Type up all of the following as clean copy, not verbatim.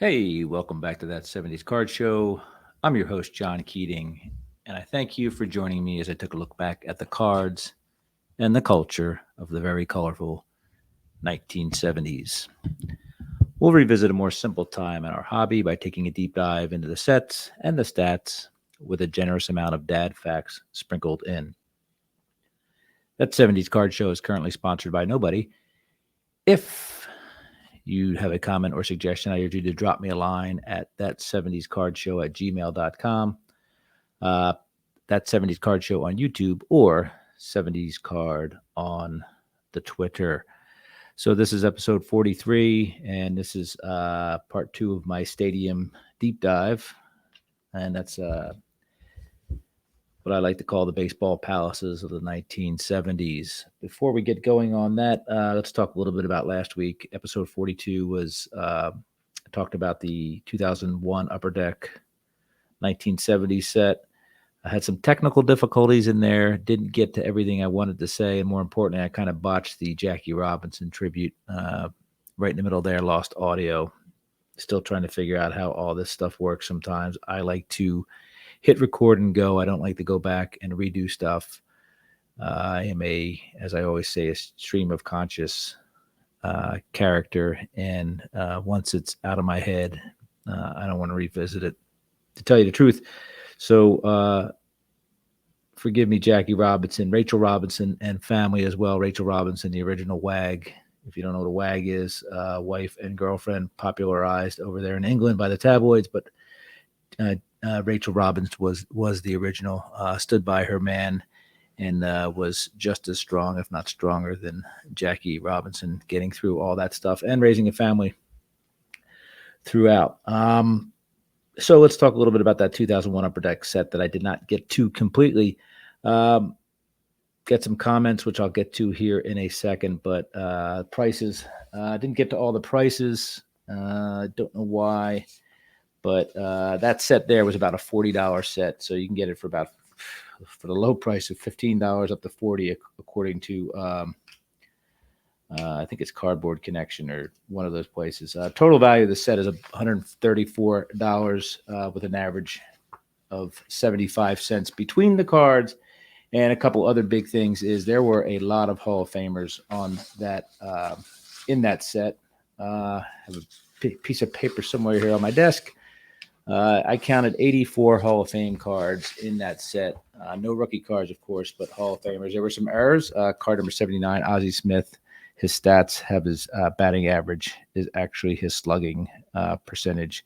Hey, welcome back to That 70s Card Show. I'm your host, John Keating, and I thank you for joining me as I took a look back at the cards and the culture of the very colorful 1970s. We'll revisit a more simple time in our hobby by taking a deep dive into the sets and the stats with a generous amount of dad facts sprinkled in. That 70s Card Show is currently sponsored by nobody. If you have a comment or suggestion, I urge you to drop me a line at that70scardShow at gmail.com. That 70s Card Show on YouTube or 70s Card on the Twitter. So this is episode 43, and this is part two of my stadium deep dive. And that's what I like to call the baseball palaces of the 1970s. Before we get going on that, let's talk a little bit about last week. Episode 42 was talked about the 2001 Upper Deck 1970s set. I had some technical difficulties in there, didn't get to everything I wanted to say, and more importantly, I kind of botched the Jackie Robinson tribute right in the middle there, lost audio. Still trying to figure out how all this stuff works sometimes. I like to hit record and go. I don't like to go back and redo stuff. I am as I always say, a stream of conscious character. And once it's out of my head, I don't want to revisit it, to tell you the truth. So forgive me, Jackie Robinson, Rachel Robinson, and family as well. Rachel Robinson, the original WAG. If you don't know what a WAG is, wife and girlfriend, popularized over there in England by the tabloids, but Rachel Robbins was the original, stood by her man, and was just as strong, if not stronger, than Jackie Robinson, getting through all that stuff and raising a family throughout. So let's talk a little bit about that 2001 Upper Deck set that I did not get to completely. Get some comments, which I'll get to here in a second, but prices. I didn't get to all the prices. Don't know why. But that set there was about a $40 set, so you can get it for the low price of $15 up to $40, according to I think it's Cardboard Connection or one of those places. Total value of the set is $134 with an average of 75 cents between the cards. And a couple other big things is there were a lot of Hall of Famers on that in that set. I have a piece of paper somewhere here on my desk. I counted 84 Hall of Fame cards in that set. No rookie cards, of course, but Hall of Famers. There were some errors. Card number 79, Ozzie Smith. His stats have his batting average is actually his slugging percentage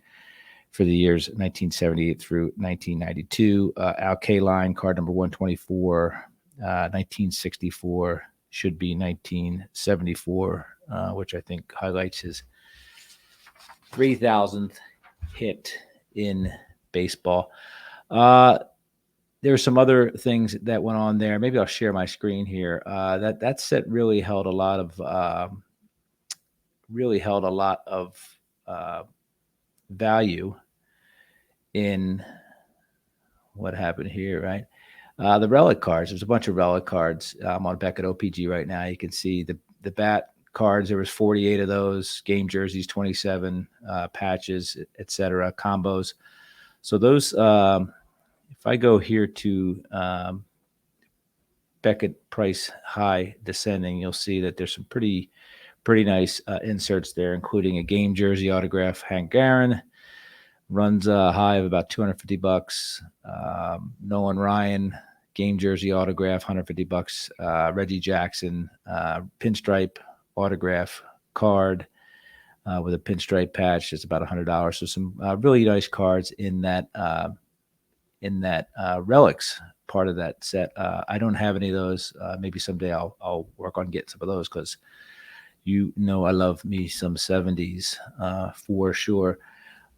for the years 1978 through 1992. Al Kaline, card number 124, 1964 should be 1974, which I think highlights his 3,000th hit in baseball. There are some other things that went on there. Maybe I'll share my screen here. That set really held a lot of value in what happened here, right? The Relic Cards. There's a bunch of Relic Cards. I'm on Beckett OPG right now. You can see the bat cards. There was 48 of those. Game jerseys, 27, patches, etc. Combos. So those, if I go here to Beckett Price High Descending, you'll see that there's some pretty nice inserts there, including a game jersey autograph, Hank Aaron. Runs a high of about $250. Nolan Ryan, game jersey autograph, $150. Reggie Jackson, pinstripe autograph card with a pinstripe patch. It's about $100. So some really nice cards in that relics part of that set. I don't have any of those. Maybe someday I'll work on getting some of those because I love me some 70s for sure.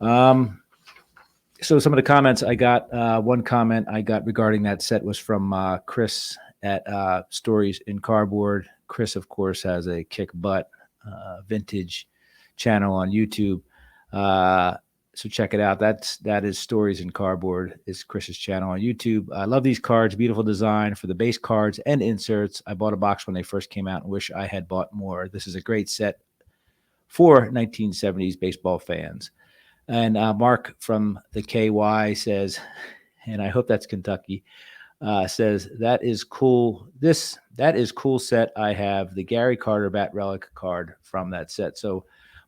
So some of the comments I got, one comment I got regarding that set was from Chris at Stories in Cardboard. Chris, of course, has a kick butt vintage channel on YouTube. So check it out. That is Stories in Cardboard is Chris's channel on YouTube. I love these cards. Beautiful design for the base cards and inserts. I bought a box when they first came out and wish I had bought more. This is a great set for 1970s baseball fans. And Mark from the KY says, and I hope that's Kentucky, says, that is cool. That is cool set. I have the Gary Carter Bat Relic card from that set. So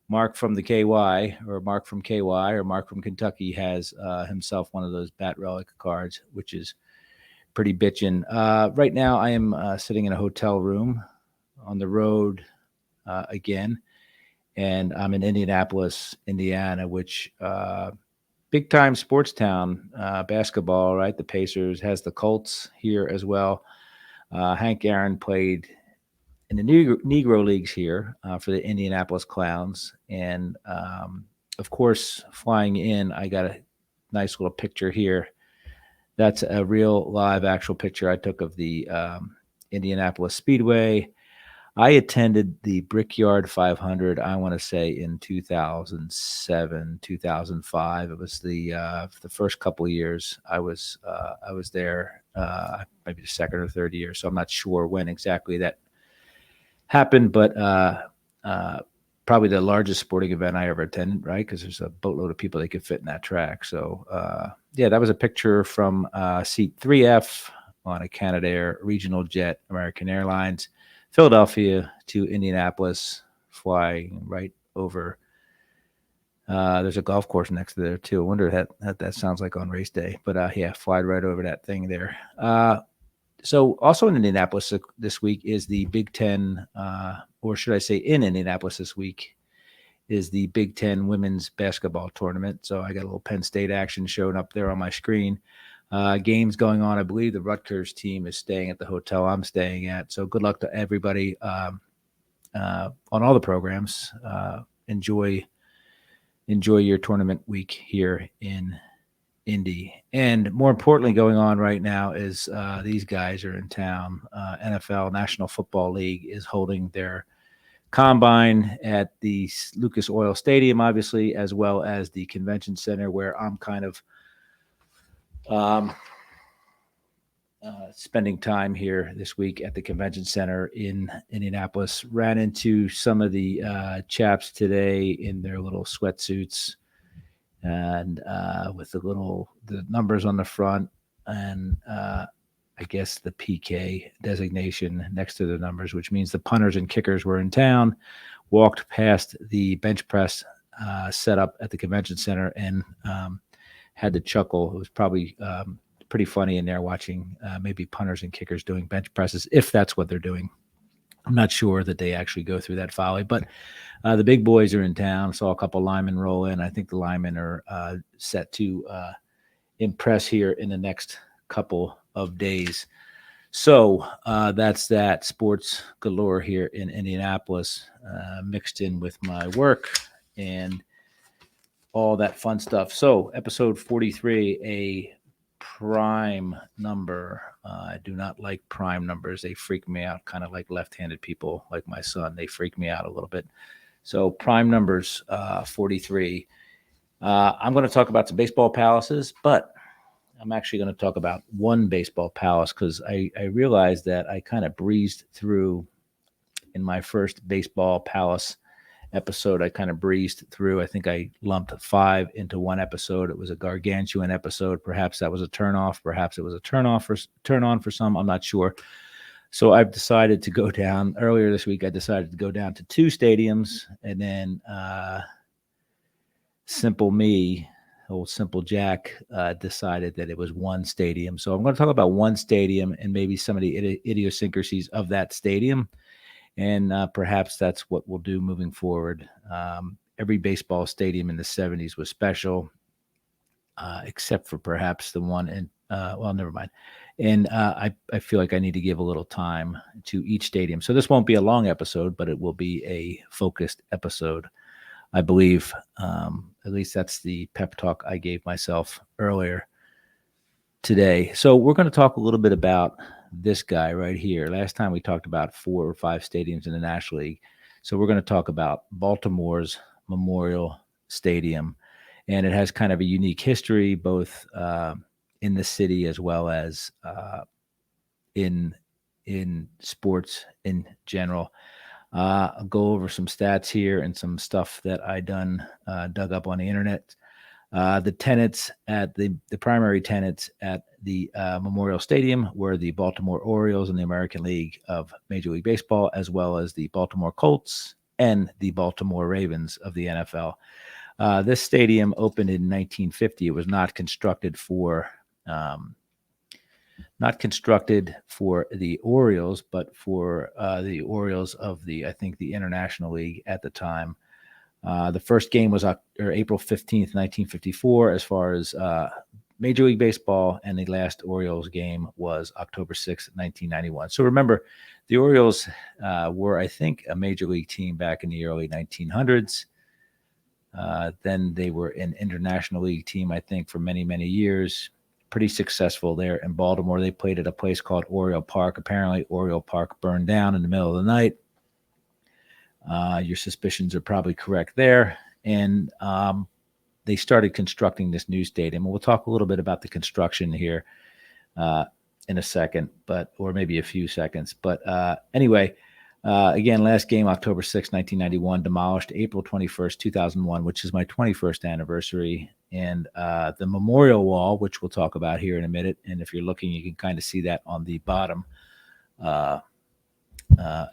Mark from the KY, or Mark from KY, or Mark from Kentucky has himself one of those Bat Relic cards, which is pretty bitchin'. Right now, I am sitting in a hotel room on the road again, and I'm in Indianapolis, Indiana, which big time sports town, basketball, right? The Pacers has the Colts here as well. Hank Aaron played in the Negro leagues here for the Indianapolis Clowns. And of course, flying in, I got a nice little picture here. That's a real live actual picture I took of the Indianapolis Speedway. I attended the Brickyard 500, I want to say in 2007, 2005. It was the first couple of years I was there, maybe the second or third year. So I'm not sure when exactly that happened, but probably the largest sporting event I ever attended, right? Because there's a boatload of people that could fit in that track. So yeah, that was a picture from seat 3F on a Canadair regional jet, American Airlines, Philadelphia to Indianapolis, flying right over. There's a golf course next to there too. I wonder what that sounds like on race day. But yeah, fly right over that thing there. So also in Indianapolis this week is the Big Ten, or should I say in Indianapolis this week is the Big Ten women's basketball tournament. So I got a little Penn State action showing up there on my screen. Games going on. I believe the Rutgers team is staying at the hotel I'm staying at. So good luck to everybody on all the programs. Enjoy your tournament week here in Indy. And more importantly, going on right now is these guys are in town. NFL, National Football League, is holding their combine at the Lucas Oil Stadium, obviously, as well as the convention center, where I'm kind of spending time here this week at the convention center in Indianapolis. Ran into some of the chaps today in their little sweatsuits and with the numbers on the front, and I guess the PK designation next to the numbers, which means the punters and kickers were in town. Walked past the bench press setup at the convention center and had to chuckle. It was probably pretty funny in there watching maybe punters and kickers doing bench presses, if that's what they're doing. I'm not sure that they actually go through that folly, but the big boys are in town. Saw a couple linemen roll in. I think the linemen are set to impress here in the next couple of days. So that's that. Sports galore here in Indianapolis, mixed in with my work and all that fun stuff. So episode 43, a prime number. I do not like prime numbers. They freak me out, kind of like left-handed people like my son. They freak me out a little bit. So prime numbers 43. I'm going to talk about some baseball palaces, but I'm actually going to talk about one baseball palace because I realized that I kind of breezed through in my first baseball palace episode. I kind of breezed through. I think I lumped 5 into one episode. It was a gargantuan episode. Perhaps that was a turnoff. Perhaps it was a turn on for some. I'm not sure. So I've decided to go down. Earlier this week, I decided to go down to 2 stadiums, and then Simple Jack decided that it was 1 stadium. So I'm going to talk about 1 stadium and maybe some of the idiosyncrasies of that stadium. And perhaps that's what we'll do moving forward. Every baseball stadium in the 70s was special, except for perhaps the one in, well, never mind. And I feel like I need to give a little time to each stadium. So this won't be a long episode, but it will be a focused episode, I believe. At least that's the pep talk I gave myself earlier today. So we're going to talk a little bit about this guy right here. Last time we talked about 4 or 5 stadiums in the National League. So we're going to talk about Baltimore's Memorial Stadium. And it has kind of a unique history, both in the city as well as in sports in general. I'll go over some stats here and some stuff that I dug up on the internet. The tenants at the primary tenants at the Memorial Stadium were the Baltimore Orioles in the American League of Major League Baseball, as well as the Baltimore Colts and the Baltimore Ravens of the NFL. This stadium opened in 1950. It was not constructed for the Orioles, but for the Orioles of I think the International League at the time. The first game was April 15th, 1954, as far as Major League Baseball, and the last Orioles game was October 6th, 1991. So remember, the Orioles were, I think, a Major League team back in the early 1900s. Then they were an International League team, I think, for many, many years. Pretty successful there in Baltimore. They played at a place called Oriole Park. Apparently, Oriole Park burned down in the middle of the night. Your suspicions are probably correct there. And they started constructing this new stadium. And we'll talk a little bit about the construction here in a second, or maybe a few seconds. But anyway, again, last game, October 6, 1991, demolished April 21st, 2001, which is my 21st anniversary. And the memorial wall, which we'll talk about here in a minute. And if you're looking, you can kind of see that on the bottom.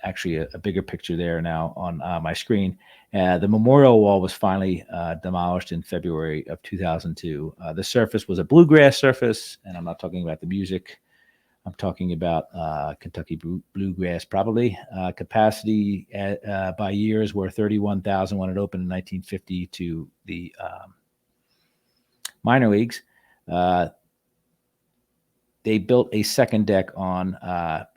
Actually, a bigger picture there now on my screen. The memorial wall was finally demolished in February of 2002. The surface was a bluegrass surface, and I'm not talking about the music. I'm talking about Kentucky bluegrass, probably. Capacity by years were 31,000 when it opened in 1950 to the minor leagues. They built a second deck on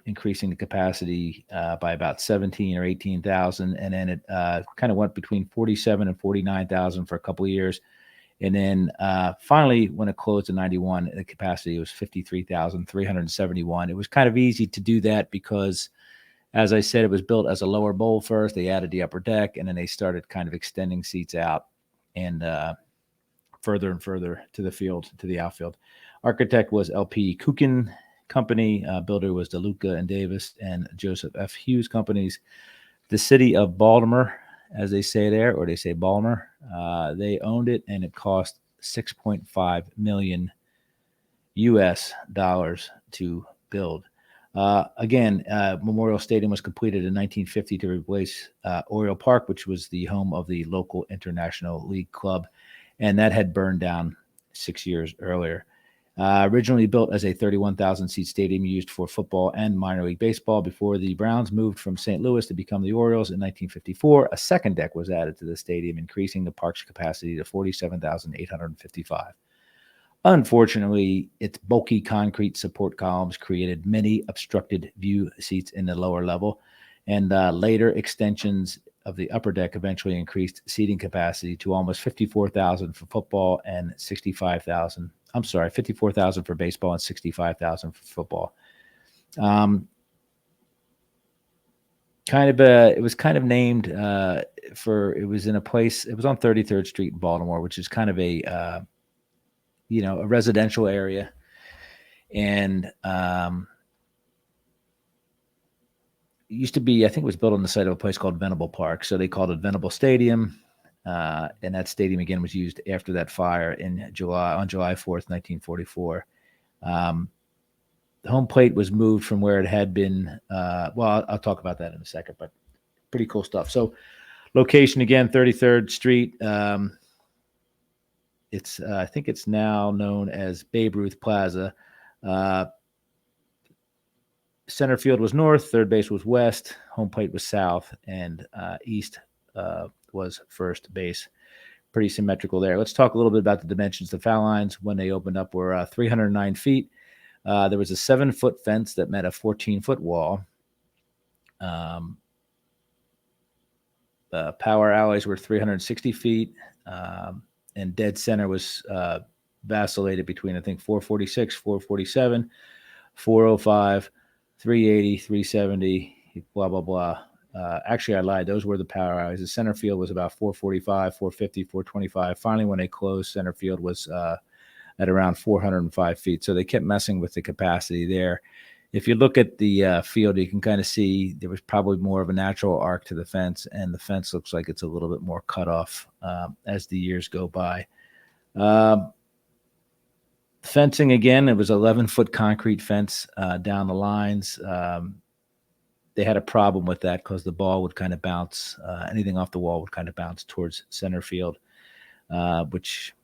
increasing the capacity by about 17 or 18,000. And then it kind of went between 47 and 49,000 for a couple of years. And then finally, when it closed in 91, the capacity was 53,371. It was kind of easy to do that because, as I said, it was built as a lower bowl first. They added the upper deck, and then they started kind of extending seats out and further and further to the field, to the outfield. Architect was L.P. Kukin Company. Builder was DeLuca and Davis and Joseph F. Hughes Companies. The city of Baltimore, as they say there, or they say Ballmer, they owned it, and it cost $6.5 million to build. Again, Memorial Stadium was completed in 1950 to replace Oriole Park, which was the home of the local International League club, and that had burned down 6 years earlier. Originally built as a 31,000-seat stadium used for football and minor league baseball before the Browns moved from St. Louis to become the Orioles in 1954, a second deck was added to the stadium, increasing the park's capacity to 47,855. Unfortunately, its bulky concrete support columns created many obstructed view seats in the lower level, and later extensions of the upper deck eventually increased seating capacity to almost 54,000 for football and 54,000 for baseball and 65,000 for football. It was kind of named it was in a place, it was on 33rd Street in Baltimore, which is kind of a residential area. And it used to be, I think it was built on the site of a place called Venable Park. So they called it Venable Stadium. And that stadium again was used after that fire on July 4th, 1944. The home plate was moved from where it had been. I'll talk about that in a second, but pretty cool stuff. So location again, 33rd Street. I think it's now known as Babe Ruth Plaza. Center field was north, third base was west, home plate was south, and east was first base. Pretty symmetrical there. Let's talk a little bit about the dimensions. The foul lines when they opened up were 309 feet. There was a 7-foot fence that met a 14-foot wall. Power alleys were 360 feet, and dead center was vacillated between, I think, 446, 447, 405, 380, 370, blah, blah, blah. Actually, I lied. Those were the power alleys. The center field was about 445, 450, 425. Finally, when they closed, center field was at around 405 feet. So they kept messing with the capacity there. If you look at the field, you can kind of see there was probably more of a natural arc to the fence, and the fence looks like it's a little bit more cut off as the years go by. Fencing again, it was 11-foot concrete fence down the lines. They had a problem with that because the ball would kind of bounce. Anything off the wall would kind of bounce towards center field, which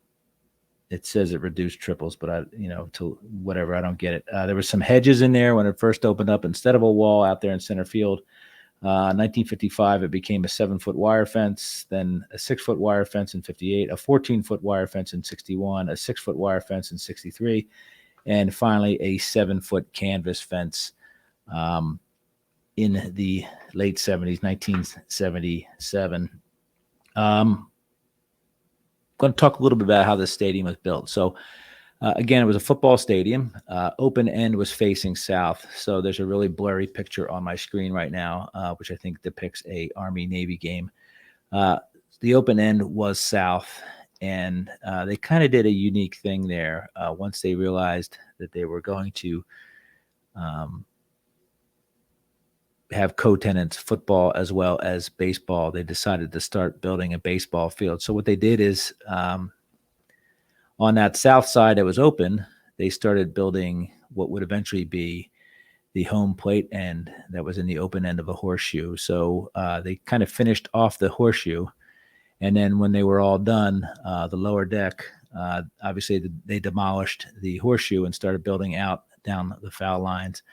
it says it reduced triples, but to whatever, I don't get it. There were some hedges in there when it first opened up. Instead of a wall out there in center field, 1955, it became a 7-foot wire fence, then a 6-foot wire fence in 58, a 14-foot wire fence in 61, a 6-foot wire fence in 63, and finally a 7-foot canvas fence in the late 70s, 1977. Going to talk a little bit about how this stadium was built. So, again, it was a football stadium. Open end was facing south. So there's a really blurry picture on my screen right now, which I think depicts a Army-Navy game. The open end was south, and they kind of did a unique thing there. Once they realized that they were going to have co-tenants, football as well as baseball, they decided to start building a baseball field. So what they did is on that south side that was open, they started building what would eventually be the home plate end that was in the open end of a horseshoe. So they kind of finished off the horseshoe. And then when they were all done, the lower deck, obviously they demolished the horseshoe and started building out down the foul lines.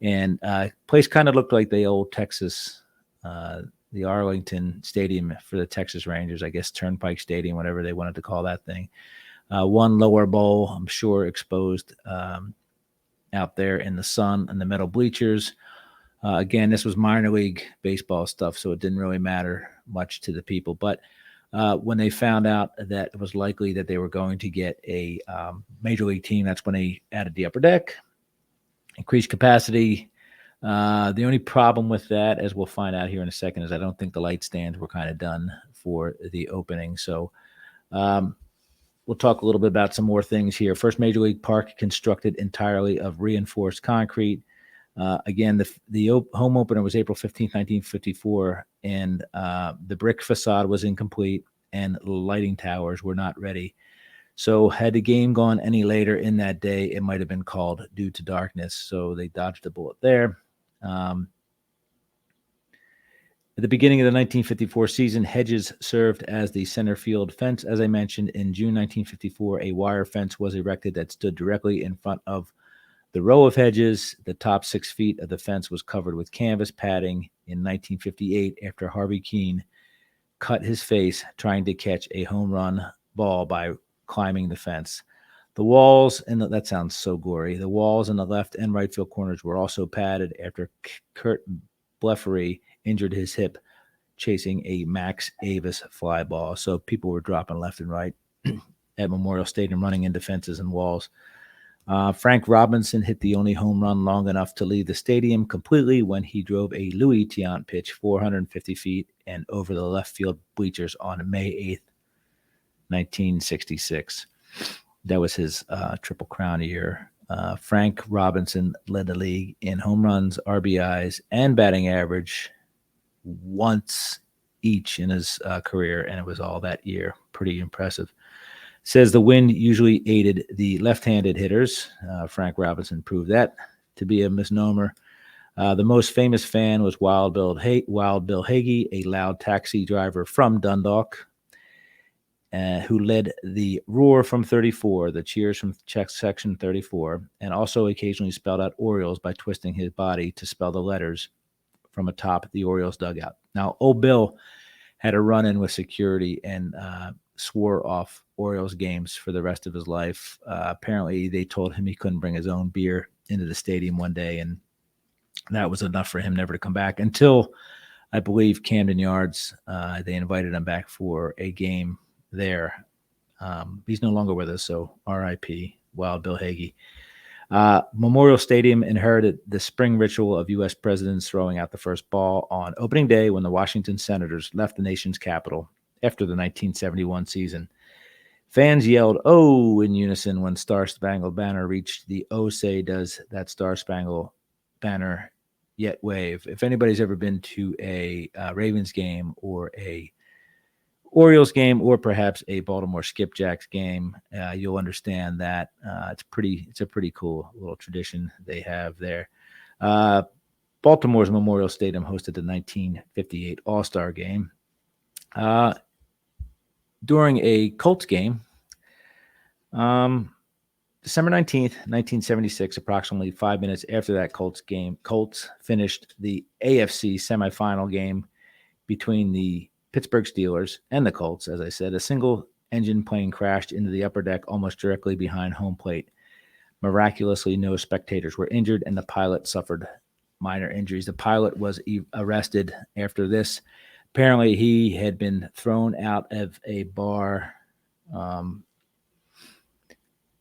And place kind of looked like the old Texas, the Arlington Stadium for the Texas Rangers, I guess Turnpike Stadium, whatever they wanted to call that thing. One lower bowl, I'm sure, exposed out there in the sun and the metal bleachers. Again, this was minor league baseball stuff, so it didn't really matter much to the people. But when they found out that it was likely that they were going to get a major league team, that's when they added the upper deck, increased capacity. The only problem with that, as we'll find out here in a second, is I don't think the light stands were kind of done for the opening. So we'll talk a little bit about some more things here. First major league park constructed entirely of reinforced concrete. Again, the home opener was April 15th, 1954, and the brick facade was incomplete and the lighting towers were not ready. So had the game gone any later in that day, it might have been called due to darkness. So they dodged a bullet there. At the beginning of the 1954 season, hedges served as the center field fence. As I mentioned, in June 1954, a wire fence was erected that stood directly in front of the row of hedges. The top 6 feet of the fence was covered with canvas padding in 1958 after Harvey Keene cut his face trying to catch a home run ball by climbing the fence. The walls, and that sounds so gory, the walls in the left and right field corners were also padded after Kurt Blefary injured his hip chasing a Max Avis fly ball. So people were dropping left and right at Memorial Stadium, running into fences and walls. Frank Robinson hit the only home run long enough to leave the stadium completely when he drove a Louis Tiant pitch 450 feet and over the left field bleachers on May 8th, 1966. That was his Triple Crown year. Frank Robinson led the league in home runs, RBIs, and batting average once each in his career, and it was all that year. Pretty impressive. Says the wind usually aided the left-handed hitters. Frank Robinson proved that to be a misnomer. The most famous fan was Wild Bill Hagee, a loud taxi driver from Dundalk, who led the roar from 34, the cheers from section 34, and also occasionally spelled out Orioles by twisting his body to spell the letters from atop the Orioles dugout. Now, old Bill had a run-in with security and swore off Orioles games for the rest of his life. Apparently, they told him he couldn't bring his own beer into the stadium one day, and that was enough for him never to come back until, I believe, Camden Yards. They invited him back for a game there. He's no longer with us, so R.I.P. Wild Bill Hagee. Memorial Stadium inherited the spring ritual of U.S. presidents throwing out the first ball on opening day when the Washington Senators left the nation's capital after the 1971 season. Fans yelled, "Oh," in unison when Star Spangled Banner reached the "Oh say does that Star Spangled Banner yet wave." If anybody's ever been to a Ravens game or a Orioles game or perhaps a Baltimore Skipjacks game, you'll understand that it's a pretty cool little tradition they have there. Baltimore's Memorial Stadium hosted the 1958 All-Star Game. During a Colts game, December 19th, 1976, approximately 5 minutes after that Colts game, Colts finished the AFC semifinal game between the Pittsburgh Steelers and the Colts. As I said, a single-engine plane crashed into the upper deck almost directly behind home plate. Miraculously, no spectators were injured, and the pilot suffered minor injuries. The pilot was arrested after this. Apparently, he had been thrown out of a bar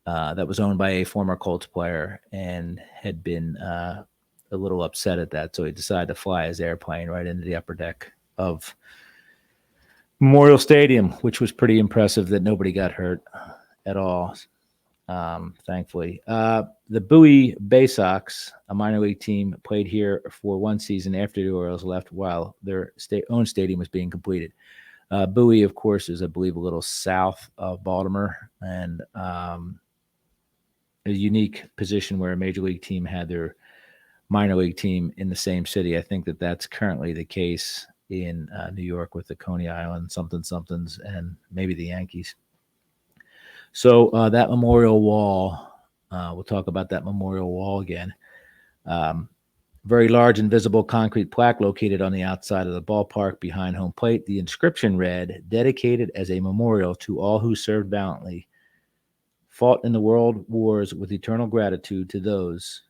that was owned by a former Colts player and had been a little upset at that. So he decided to fly his airplane right into the upper deck of Memorial Stadium, which was pretty impressive that nobody got hurt at all, thankfully. The Bowie Bay Sox, a minor league team, played here for one season after the Orioles left while their own stadium was being completed. Bowie, of course, is, I believe, a little south of Baltimore, and a unique position where a major league team had their minor league team in the same city. I think that's currently the case in New York with the Coney Island somethings and maybe the Yankees. So that memorial wall, we'll talk about that memorial wall again. Very large and visible concrete plaque located on the outside of the ballpark behind home plate. The inscription read, "Dedicated as a memorial to all who served valiantly, fought in the world wars with eternal gratitude to those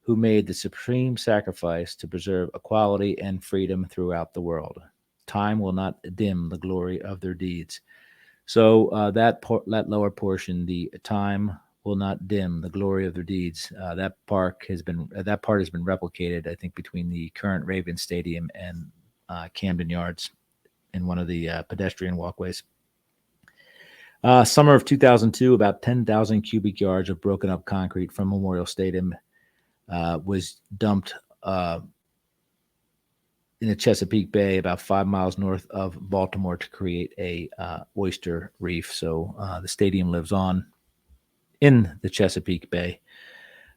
who made the supreme sacrifice to preserve equality and freedom throughout the world. Time will not dim the glory of their deeds." So that lower portion, the time will not dim the glory of their deeds. That part has been replicated, I think, between the current Ravens Stadium and Camden Yards in one of the pedestrian walkways. Summer of 2002, about 10,000 cubic yards of broken up concrete from Memorial Stadium was dumped in the Chesapeake Bay, about 5 miles north of Baltimore, to create a oyster reef. So the stadium lives on in the Chesapeake Bay.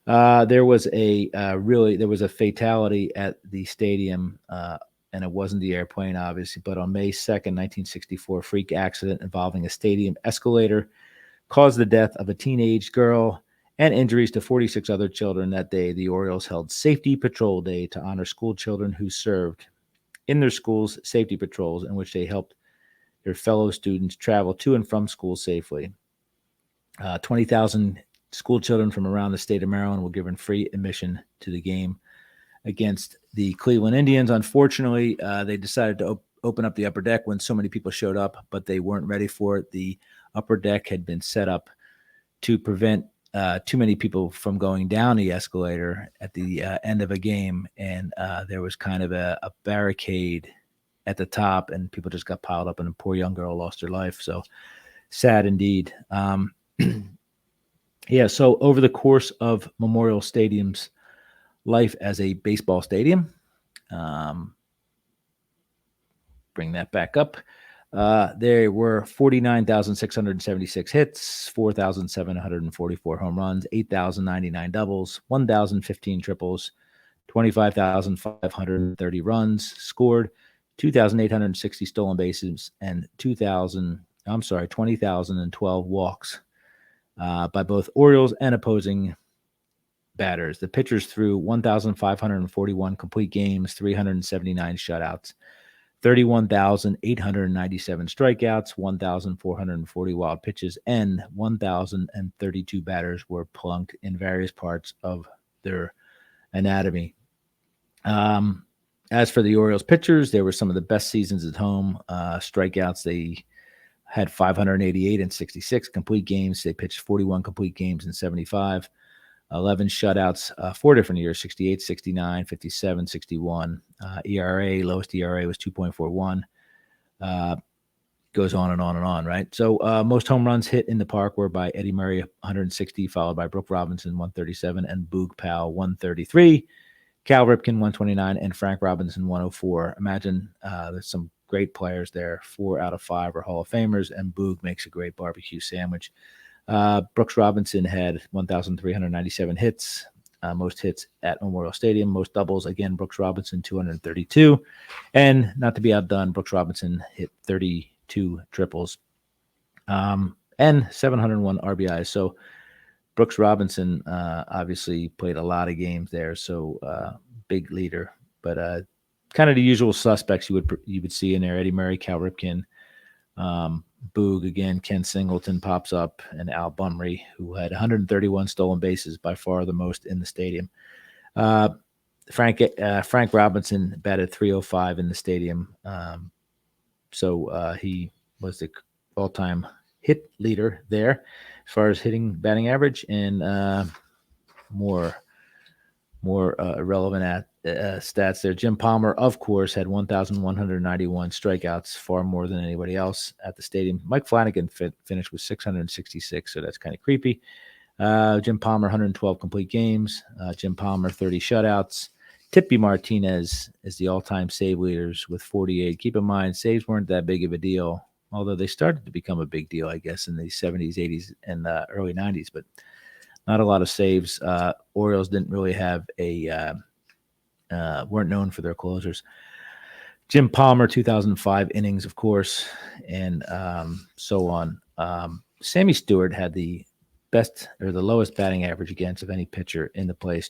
There was a fatality at the stadium, and it wasn't the airplane, obviously. But on May 2nd, 1964, a freak accident involving a stadium escalator caused the death of a teenage girl and injuries to 46 other children. That day, the Orioles held Safety Patrol Day to honor school children who served in their schools' safety patrols, in which they helped their fellow students travel to and from school safely. 20,000 school children from around the state of Maryland were given free admission to the game against the Cleveland Indians. Unfortunately, they decided to open up the upper deck when so many people showed up, but they weren't ready for it. The upper deck had been set up to prevent too many people from going down the escalator at the end of a game, and there was kind of a barricade at the top, and people just got piled up, and a poor young girl lost her life. So sad indeed. Yeah, so over the course of Memorial Stadium's life as a baseball stadium, bring that back up. There were 49,676 hits, 4,744 home runs, 8,099 doubles, 1,015 triples, 25,530 runs scored, 2,860 stolen bases, and 20,012 walks by both Orioles and opposing batters. The pitchers threw 1,541 complete games, 379 shutouts, 31,897 strikeouts, 1,440 wild pitches, and 1,032 batters were plunked in various parts of their anatomy. As for the Orioles pitchers, there were some of the best seasons at home. Strikeouts, they had 588 and 66 complete games. They pitched 41 complete games in 75. 11 shutouts, 4 different years, 68, 69, 57, 61. ERA, lowest ERA was 2.41. Goes on and on and on, right? So most home runs hit in the park were by Eddie Murray, 160, followed by Brooke Robinson, 137, and Boog Powell, 133. Cal Ripken, 129, and Frank Robinson, 104. Imagine there's some great players there. 4 out of 5 are Hall of Famers, and Boog makes a great barbecue sandwich. Brooks Robinson had 1,397 hits, most hits at Memorial Stadium, most doubles. Again, Brooks Robinson, 232. And not to be outdone, Brooks Robinson hit 32 triples and 701 RBIs. So Brooks Robinson obviously played a lot of games there, so big leader. But kind of the usual suspects you would see in there: Eddie Murray, Cal Ripken, Boog again, Ken Singleton pops up, and Al Bunry, who had 131 stolen bases, by far the most in the stadium. Frank Robinson batted 305 in the stadium, so he was the all-time hit leader there as far as batting average, and more irrelevant stats there. Jim Palmer, of course, had 1,191 strikeouts, far more than anybody else at the stadium. Mike Flanagan finished with 666, so that's kind of creepy. Jim Palmer, 112 complete games. Jim Palmer, 30 shutouts. Tippy Martinez is the all-time save leaders with 48. Keep in mind, saves weren't that big of a deal, although they started to become a big deal, I guess, in the 70s, 80s, and early 90s, but not a lot of saves. Orioles didn't really have weren't known for their closers. Jim Palmer, 2005 innings, of course, and so on. Sammy Stewart had the best or the lowest batting average against of any pitcher in the place,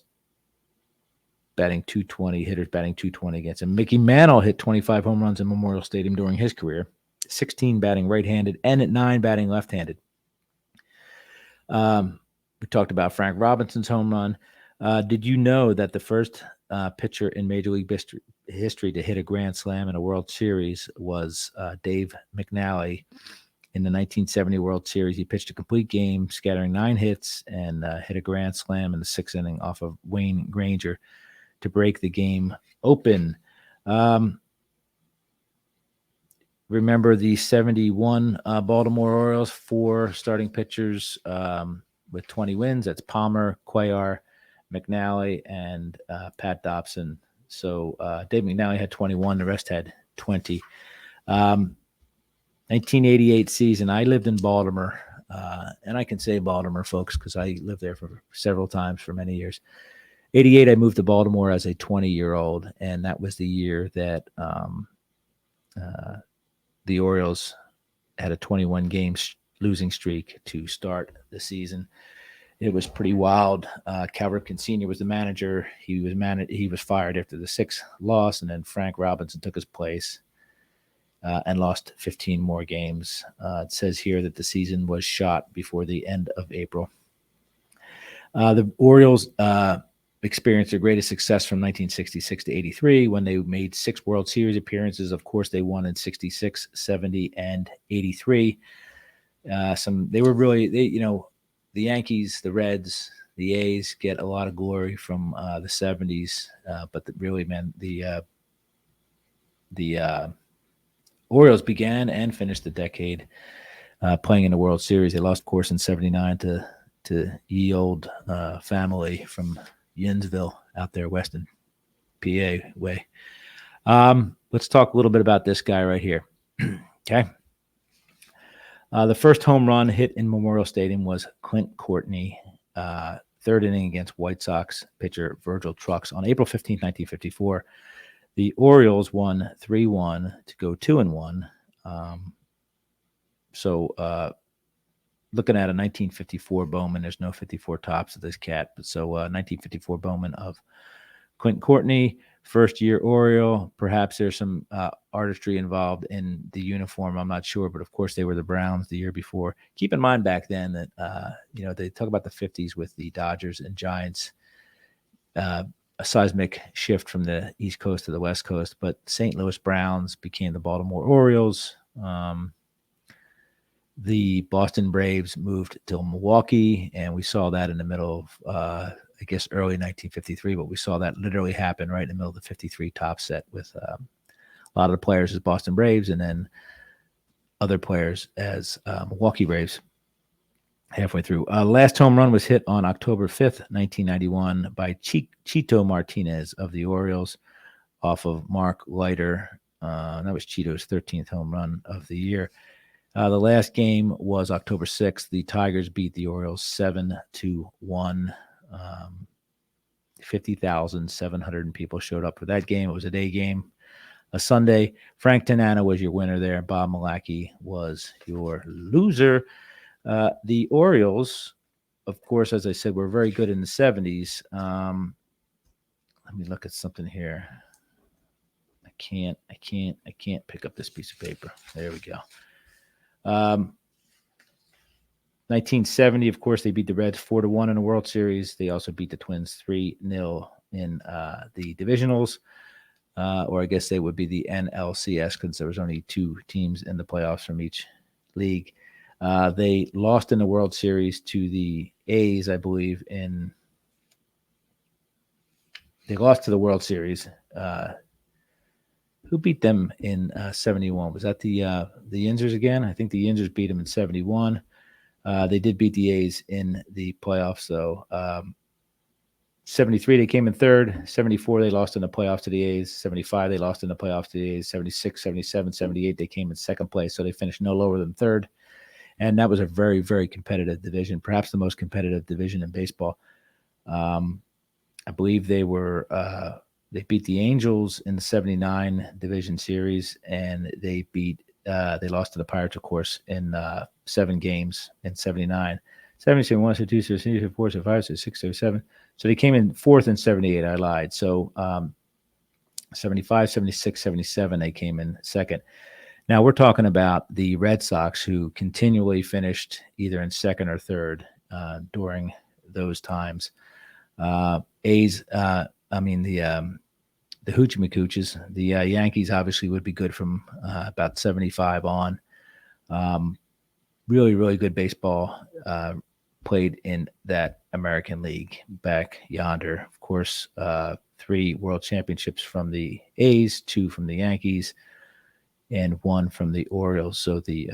batting 220, hitters batting 220 against him. Mickey Mantle hit 25 home runs in Memorial Stadium during his career, 16 batting right-handed, and at 9 batting left-handed. We talked about Frank Robinson's home run. Did you know that the first pitcher in Major League history to hit a grand slam in a World Series was Dave McNally in the 1970 World Series? He pitched a complete game, scattering 9 hits, and hit a grand slam in the 6th inning off of Wayne Granger to break the game open. Remember the 71 Baltimore Orioles, 4 starting pitchers with 20 wins. That's Palmer, Cuellar, McNally, and Pat Dobson. So Dave McNally had 21. The rest had 20. 1988 season, I lived in Baltimore. And I can say Baltimore, folks, because I lived there for several times for many years. 88, I moved to Baltimore as a 20-year-old, and that was the year that the Orioles had a 21-game losing streak to start the season. It was pretty wild. Cal Ripken Sr. was the manager. He was fired after the 6th loss, and then Frank Robinson took his place and lost 15 more games. It says here that the season was shot before the end of April. The Orioles experienced their greatest success from 1966 to 83 when they made 6 World Series appearances. Of course, they won in 66, 70, and 83. They were really, the Yankees, the Reds, the A's get a lot of glory from the 70s, but the Orioles began and finished the decade playing in the World Series. They lost, of course, in 79 to ye old family from Yinsville out there west in PA way. Let's talk a little bit about this guy right here. Okay. The first home run hit in Memorial Stadium was Clint Courtney, 3rd inning against White Sox pitcher Virgil Trucks on April 15, 1954. The Orioles won 3-1 to go 2-1. Looking at a 1954 Bowman, there's no 54 tops of this cat, but so 1954 Bowman of Clint Courtney, first-year Oriole. Perhaps there's some artistry involved in the uniform. I'm not sure, but of course they were the Browns the year before. Keep in mind back then that they talk about the 50s with the Dodgers and Giants, a seismic shift from the East Coast to the West Coast. But St. Louis Browns became the Baltimore Orioles. The Boston Braves moved to Milwaukee, and we saw that in the middle of, early 1953, but we saw that literally happen right in the middle of the 53 top set with a lot of the players as Boston Braves and then other players as Milwaukee Braves halfway through. Last home run was hit on October 5th, 1991 by Chito Martinez of the Orioles off of Mark Leiter. That was Cheeto's 13th home run of the year. The last game was October 6th. The Tigers beat the Orioles 7-1. 50,700 people showed up for that game. It was a day game, a Sunday. Frank Tanana was your winner there. Bob Malachy was your loser. The Orioles, of course, as I said, were very good in the 70s. Let me look at something here. I can't pick up this piece of paper. There we go. 1970, of course, they beat the Reds 4-1 in the World Series. They also beat the Twins 3-0 in the divisionals, or I guess they would be the NLCS because there was only 2 teams in the playoffs from each league. They lost in the World Series to the A's, I believe. They lost to the World Series. Who beat them in 71? Was that the Yinzers again? I think the Yinzers beat them in 71. They did beat the A's in the playoffs, though. 73, they came in third. 74, they lost in the playoffs to the A's. 75, they lost in the playoffs to the A's. 76, 77, 78, they came in second place, so they finished no lower than third. And that was a very, very competitive division, perhaps the most competitive division in baseball. I believe they beat the Angels in the 79 division series, and they lost to the Pirates, of course, in 7 games in 79. 77, 1, 2, 3, 4, 5, 6, 7. So they came in fourth in 78. I lied. So 75, 76, 77, they came in second. Now we're talking about the Red Sox, who continually finished either in second or third during those times. A's, the Hoochie McCooches, the Yankees obviously would be good from about 75 on. Really, really good baseball played in that American League back yonder. Of course, 3 world championships from the A's, 2 from the Yankees, and 1 from the Orioles. So the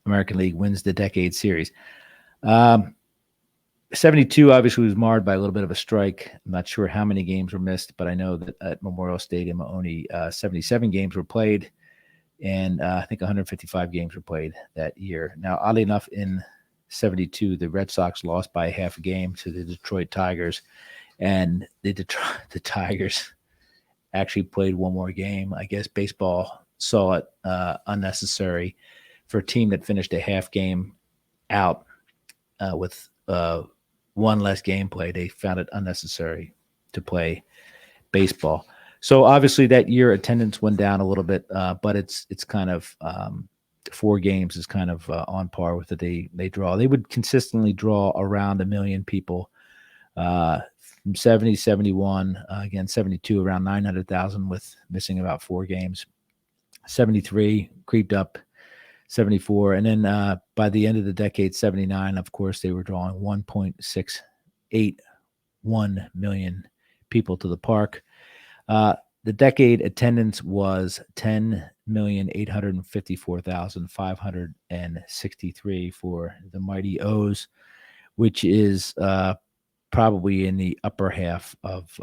American League wins the Decade Series. 72 obviously was marred by a little bit of a strike. I'm not sure how many games were missed, but I know that at Memorial Stadium only 77 games were played, and I think 155 games were played that year. Now, oddly enough, in 72, the Red Sox lost by half a game to the Detroit Tigers, and the Tigers actually played one more game. I guess baseball saw it unnecessary for a team that finished a half game out with one less game play. They found it unnecessary to play baseball. So obviously that year attendance went down a little bit, but it's kind of 4 games is kind of on par with the they draw. They would consistently draw around 1 million people. From 70, 71, again 72, around 900,000 with missing about 4 games. 73 creeped up. 74, and then by the end of the decade, 79, of course, they were drawing 1.681 million people to the park. The decade attendance was 10,854,563 for the Mighty O's, which is probably in the upper half of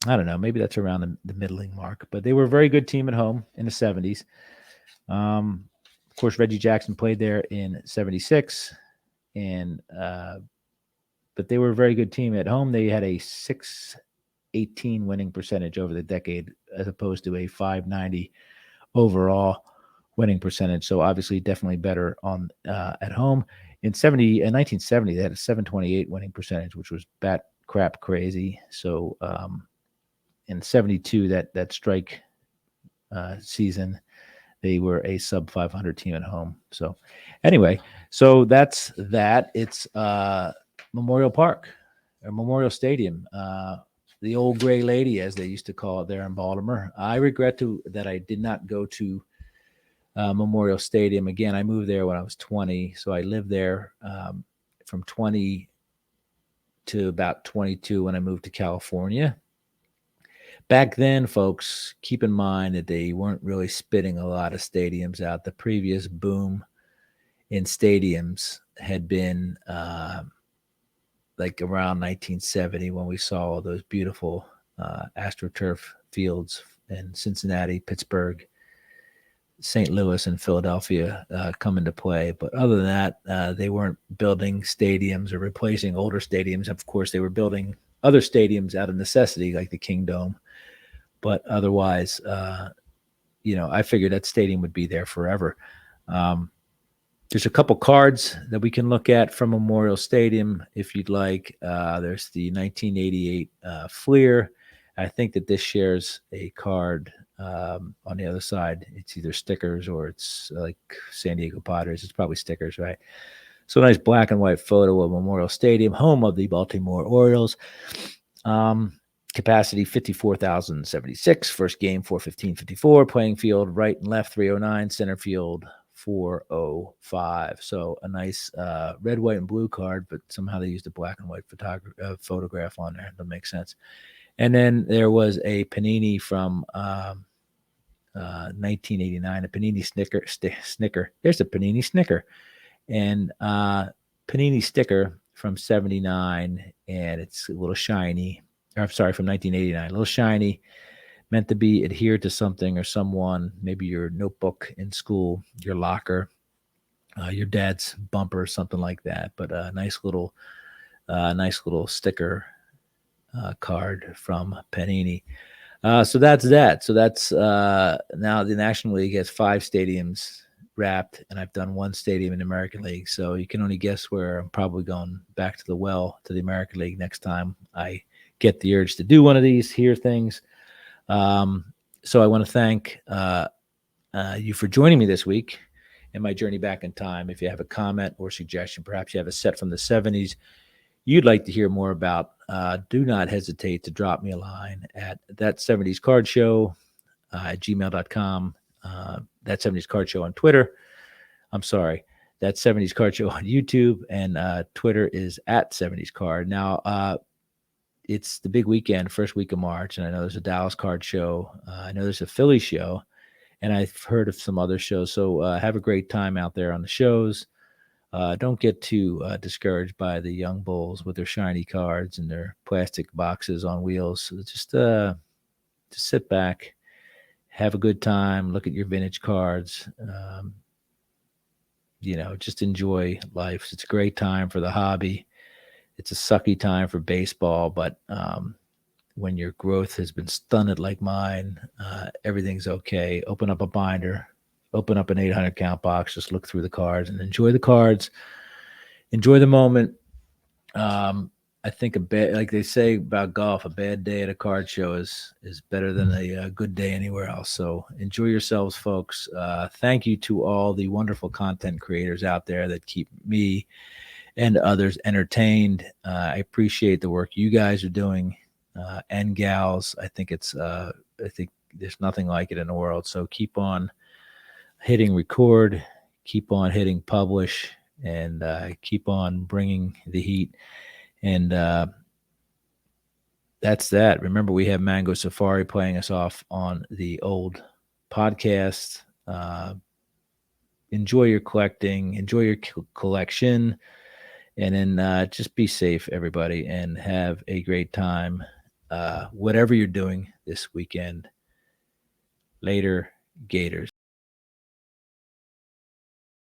I don't know, maybe that's around the middling mark, but they were a very good team at home in the 70s. Of course, Reggie Jackson played there in 76, and but they were a very good team at home. They had a 618 winning percentage over the decade, as opposed to a 590 overall winning percentage. So obviously, definitely better on at home. In 1970, they had a 728 winning percentage, which was bat crap crazy. So in 72, that strike season, they were a sub 500 team at home. So anyway, so that's that. It's Memorial Park or Memorial Stadium, the old gray lady, as they used to call it there in Baltimore. I regret that I did not go to Memorial Stadium again. I moved there when I was 20, so I lived there from 20 to about 22 when I moved to California. Back then, folks, keep in mind that they weren't really spitting a lot of stadiums out. The previous boom in stadiums had been like around 1970 when we saw all those beautiful AstroTurf fields in Cincinnati, Pittsburgh, St. Louis, and Philadelphia come into play. But other than that, they weren't building stadiums or replacing older stadiums. Of course, they were building other stadiums out of necessity, like the Kingdome. But otherwise, I figured that stadium would be there forever. There's a couple cards that we can look at from Memorial Stadium if you'd like. There's the 1988 Fleer. I think that this shares a card on the other side. It's either stickers or it's like San Diego Padres. It's probably stickers, right? So nice black and white photo of Memorial Stadium, home of the Baltimore Orioles. Capacity 54,076. First game 415.54. Playing field right and left 309. Center field 405. So a nice red, white, and blue card, but somehow they used a black and white photograph on there. That makes sense. And then there was a Panini from 1989, a Panini Snicker. There's a Panini Snicker. And Panini sticker from 79, and it's a little shiny. I'm sorry, from 1989, a little shiny, meant to be adhered to something or someone, maybe your notebook in school, your locker, your dad's bumper, something like that. But a nice little sticker card from Panini. So that's that. So that's now the National League has 5 stadiums wrapped, and I've done 1 stadium in the American League. So you can only guess where I'm probably going back to the American League next time I get the urge to do one of these here things. So I want to thank you for joining me this week in my journey back in time. If you have a comment or suggestion, perhaps you have a set from the 70s you'd like to hear more about, do not hesitate to drop me a line at ThatSeventiesCardShow at gmail.com. ThatSeventiesCardShow on Twitter. I'm sorry, ThatSeventiesCardShow on YouTube, and Twitter is at 70SCard. Now, it's the big weekend, first week of March, and I know there's a Dallas Card Show. I know there's a Philly show, and I've heard of some other shows. So have a great time out there on the shows. Don't get too discouraged by the young bulls with their shiny cards and their plastic boxes on wheels. So just sit back, have a good time, look at your vintage cards. Just enjoy life. It's a great time for the hobby. It's a sucky time for baseball, but when your growth has been stunted like mine, everything's okay. Open up a binder, open up an 800 count box, just look through the cards and enjoy the cards. Enjoy the moment. I think like they say about golf, a bad day at a card show is better than a good day anywhere else. So enjoy yourselves, folks. Thank you to all the wonderful content creators out there that keep me and others entertained. I appreciate the work you guys are doing, and gals. I think there's nothing like it in the world. So keep on hitting record, keep on hitting publish, and keep on bringing the heat. And that's that. Remember, we have Mango Safari playing us off on the old podcast. Enjoy your collecting, enjoy your collection, and then just be safe, everybody, and have a great time, whatever you're doing this weekend. Later, Gators.